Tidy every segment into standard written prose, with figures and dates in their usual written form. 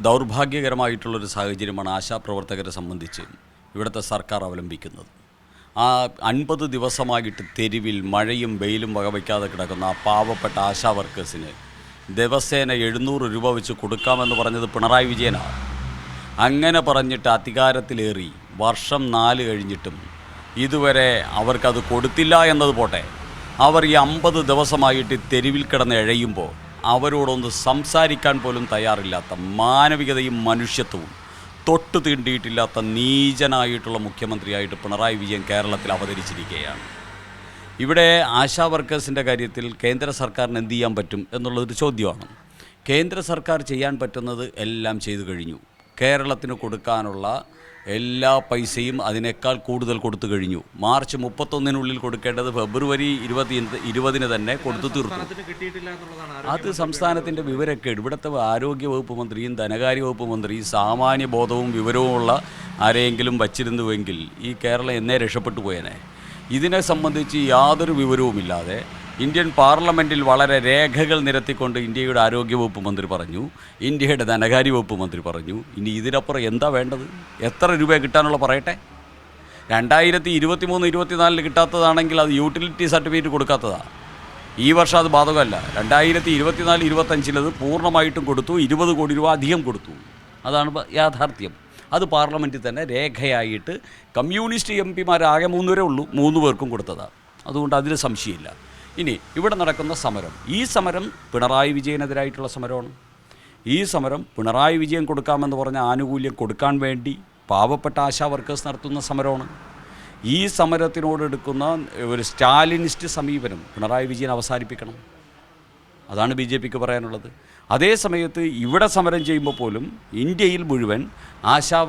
ദൗർഭാഗ്യകരമായിട്ടുള്ളൊരു സാഹചര്യമാണ് ആശാപ്രവർത്തകരെ സംബന്ധിച്ച് ഇവിടുത്തെ സർക്കാർ അവലംബിക്കുന്നത്. ആ 50 ദിവസമായിട്ട് തെരുവിൽ മഴയും വെയിലും വകവയ്ക്കാതെ കിടക്കുന്ന ആ പാവപ്പെട്ട ആശാ വർക്കേഴ്സിന് ദിവസേന 700 രൂപ വെച്ച് കൊടുക്കാമെന്ന് പറഞ്ഞത് പിണറായി വിജയനാണ്. അങ്ങനെ പറഞ്ഞിട്ട് അധികാരത്തിലേറി വർഷം 4 കഴിഞ്ഞിട്ടും ഇതുവരെ അവർക്കത് കൊടുത്തില്ല എന്നത് പോട്ടെ, അവർ ഈ 50 ദിവസമായിട്ട് തെരുവിൽ കിടന്ന് എഴയുമ്പോൾ അവരോടൊന്ന് സംസാരിക്കാൻ പോലും തയ്യാറില്ലാത്ത മാനവികതയും മനുഷ്യത്വവും തൊട്ടു തീണ്ടിയിട്ടില്ലാത്ത നീചനായിട്ടുള്ള മുഖ്യമന്ത്രിയായിട്ട് പിണറായി വിജയൻ കേരളത്തിൽ അവതരിച്ചിരിക്കുകയാണ്. ഇവിടെ ആശാ വർക്കേഴ്സിൻ്റെ കാര്യത്തിൽ കേന്ദ്ര സർക്കാരിന് എന്ത് ചെയ്യാൻ പറ്റും എന്നുള്ളതൊരു ചോദ്യമാണ്. കേന്ദ്ര സർക്കാർ ചെയ്യാൻ പറ്റുന്നത് എല്ലാം ചെയ്തു കഴിഞ്ഞു. കേരളത്തിന് കൊടുക്കാനുള്ള എല്ലാ പൈസയും അതിനേക്കാൾ കൂടുതൽ കൊടുത്തു കഴിഞ്ഞു. മാർച്ച് 31-നുള്ളിൽ കൊടുക്കേണ്ടത് ഫെബ്രുവരി 20 തന്നെ കൊടുത്തു തീർത്തു. അത് സംസ്ഥാനത്തിൻ്റെ വിവരക്കേട്. ഇവിടുത്തെ ആരോഗ്യവകുപ്പ് മന്ത്രിയും ധനകാര്യ വകുപ്പ് മന്ത്രിയും സാമാന്യ ബോധവും വിവരവുമുള്ള ആരെയെങ്കിലും വച്ചിരുന്നുവെങ്കിൽ ഈ കേരളം എന്നേ രക്ഷപ്പെട്ടു പോയേനെ. ഇതിനെ സംബന്ധിച്ച് യാതൊരു വിവരവുമില്ലാതെ ഇന്ത്യൻ പാർലമെൻറ്റിൽ വളരെ രേഖകൾ നിരത്തിക്കൊണ്ട് ഇന്ത്യയുടെ ആരോഗ്യവകുപ്പ് മന്ത്രി പറഞ്ഞു, ഇന്ത്യയുടെ ധനകാര്യ വകുപ്പ് മന്ത്രി പറഞ്ഞു. ഇനി ഇതിനപ്പുറം എന്താ വേണ്ടത്? എത്ര രൂപ കിട്ടാനുള്ള പറയട്ടെ. 2023-24 കിട്ടാത്തതാണെങ്കിൽ അത് യൂട്ടിലിറ്റി സർട്ടിഫിക്കറ്റ് കൊടുക്കാത്തതാണ്. ഈ വർഷം അത് ബാധകമല്ല. 2024-25 പൂർണ്ണമായിട്ടും കൊടുത്തു. 20 കോടി രൂപ അധികം കൊടുത്തു. അതാണ് യാഥാർത്ഥ്യം. അത് പാർലമെൻറ്റിൽ തന്നെ രേഖയായിട്ട് കമ്മ്യൂണിസ്റ്റ് എംപിമാരാകെ 3 പേരേ ഉള്ളൂ, 3 പേർക്കും കൊടുത്തതാണ്. അതുകൊണ്ട് അതിൽ സംശയമില്ല. ഇനി ഇവിടെ നടക്കുന്ന സമരം, ഈ സമരം പിണറായി വിജയനെതിരായിട്ടുള്ള സമരമാണ്. ഈ സമരം പിണറായി വിജയൻ കൊടുക്കാമെന്ന് പറഞ്ഞ ആനുകൂല്യം കൊടുക്കാൻ വേണ്ടി പാവപ്പെട്ട ആശാ വർക്കേഴ്സ് നടത്തുന്ന സമരമാണ്. ഈ സമരത്തിനോടെടുക്കുന്ന ഒരു സ്റ്റാലിനിസ്റ്റ് സമീപനം പിണറായി വിജയൻ അവസാനിപ്പിക്കണം. അതാണ് BJPക്ക് പറയാനുള്ളത്. അതേ സമയത്ത് ഇവിടെ സമരം ചെയ്യുമ്പോൾ പോലും ഇന്ത്യയിൽ മുഴുവൻ ആശാ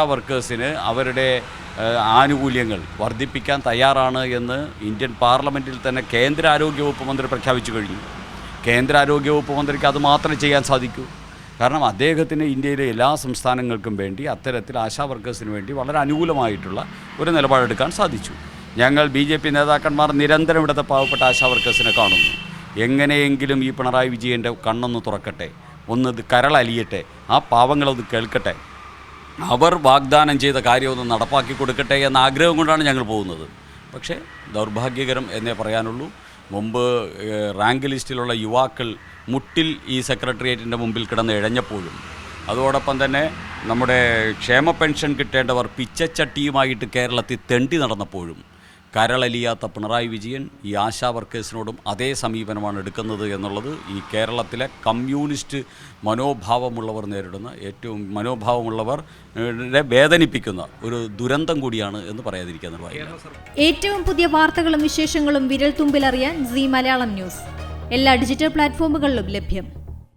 വർക്കേഴ്സിന് അവരുടെ ആനുകൂല്യങ്ങൾ വർദ്ധിപ്പിക്കാൻ തയ്യാറാണ് എന്ന് ഇന്ത്യൻ പാർലമെൻറ്റിൽ തന്നെ കേന്ദ്ര ആരോഗ്യവകുപ്പ് മന്ത്രി പ്രഖ്യാപിച്ചു കഴിഞ്ഞു. കേന്ദ്ര ആരോഗ്യവകുപ്പ് മന്ത്രിക്ക് അത് മാത്രമേ ചെയ്യാൻ സാധിക്കൂ. കാരണം അദ്ദേഹത്തിന് ഇന്ത്യയിലെ എല്ലാ സംസ്ഥാനങ്ങൾക്കും വേണ്ടി അത്തരത്തിൽ ആശാ വർക്കേഴ്സിന് വേണ്ടി വളരെ അനുകൂലമായിട്ടുള്ള ഒരു നിലപാടെടുക്കാൻ സാധിച്ചു. ഞങ്ങൾ BJP നേതാക്കന്മാർ നിരന്തരം ഇവിടുത്തെ പാവപ്പെട്ട ആശാ വർക്കേഴ്സിനെ കാണുന്നു. എങ്ങനെയെങ്കിലും ഈ പിണറായി വിജയൻ്റെ കണ്ണൊന്ന് തുറക്കട്ടെ, ഒന്ന് കരളലിയട്ടെ, ആ പാവങ്ങളൊന്ന് കേൾക്കട്ടെ, അവർ വാഗ്ദാനം ചെയ്ത കാര്യമൊന്ന് നടപ്പാക്കി കൊടുക്കട്ടെ എന്ന ആഗ്രഹം കൊണ്ടാണ് ഞങ്ങൾ പോകുന്നത്. പക്ഷേ ദൗർഭാഗ്യകരം എന്നേ പറയാനുള്ളൂ. മുമ്പ് റാങ്ക് ലിസ്റ്റിലുള്ള യുവാക്കൾ മുട്ടിൽ ഈ സെക്രട്ടേറിയറ്റിൻ്റെ മുമ്പിൽ കിടന്ന് ഇഴഞ്ഞപ്പോഴും, അതോടൊപ്പം തന്നെ നമ്മുടെ ക്ഷേമ പെൻഷൻ കിട്ടേണ്ടവർ പിച്ചച്ചട്ടിയുമായിട്ട് കേരളത്തിൽ തെണ്ടി നടന്നപ്പോഴും കരളലിയാത്ത പിണറായി വിജയൻ ഈ ആശാ വർക്കേഴ്സിനോടും അതേ സമീപനമാണ് എടുക്കുന്നത് എന്നുള്ളത് ഈ കേരളത്തിലെ കമ്മ്യൂണിസ്റ്റ് മനോഭാവമുള്ളവർ നേരിടുന്ന മനോഭാവമുള്ളവരെ വേദനിപ്പിക്കുന്ന ഒരു ദുരന്തം കൂടിയാണ് എന്ന് പറയാതിരിക്കാൻ നിർവാഹമില്ല. ഏറ്റവും പുതിയ വാർത്തകളും വിശേഷങ്ങളും വിരൽ തുമ്പിലറിയാൻ സീ മലയാളം ന്യൂസ് എല്ലാ ഡിജിറ്റൽ പ്ലാറ്റ്ഫോമുകളിലും ലഭ്യം.